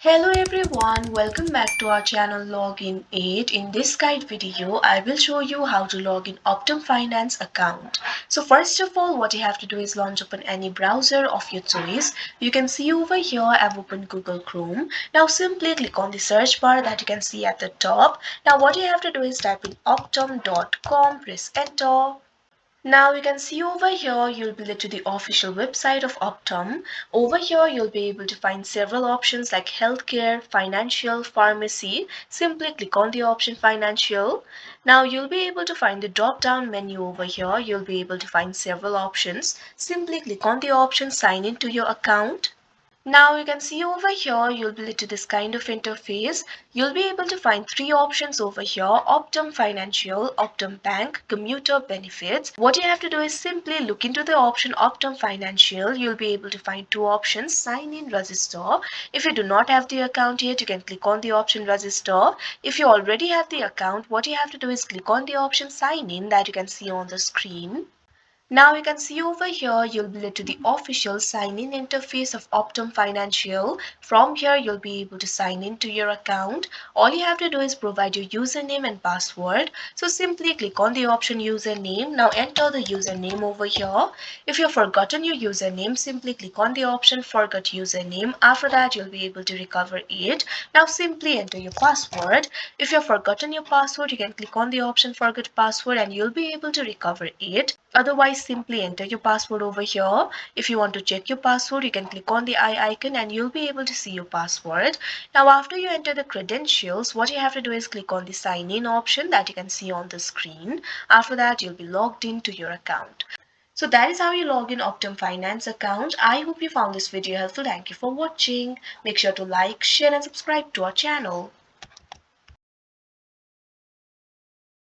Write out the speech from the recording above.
Hello everyone, welcome back to our channel Login 8. In this guide video, I will show you how to log in Optum Finance account. So first of all, what you have to do is launch open any browser of your choice. You can see over here I've opened Google Chrome. Now simply click on the search bar that you can see at the top. Now what you have to do is type in optum.com, press enter. Now you can see over here you'll be led to the official website of Optum. Over here you'll be able to find several options like healthcare, financial, pharmacy. Simply click on the option financial. Now you'll be able to find the drop down menu over here. You'll be able to find several options. Simply click on the option sign in to your account. Now you can see over here you'll be led to this kind of interface. You'll be able to find three options over here: Optum Financial, Optum Bank, Commuter Benefits. What you have to do is simply look into the option Optum Financial. You'll be able to find two options: sign in, register. If you do not have the account yet, you can click on the option register. If you already have the account, what you have to do is click on the option sign in that you can see on the screen. Now you can see over here you'll be led to the official sign-in interface of Optum Financial. From here you'll be able to sign in to your account. All you have to do is provide your username and password. So simply click on the option username. Now enter the username over here. If you've forgotten your username, simply click on the option forgot username. After that you'll be able to recover it. Now simply enter your password. If you've forgotten your password, you can click on the option forget password and you'll be able to recover it. Otherwise, simply enter your password over here. If you want to check your password, you can click on the eye icon and you'll be able to see your password. Now, after you enter the credentials, what you have to do is click on the sign in option that you can see on the screen. After that, you'll be logged into your account. So that is how you log in Optum Finance account. I hope you found this video helpful. Thank you for watching. Make sure to like, share and subscribe to our channel.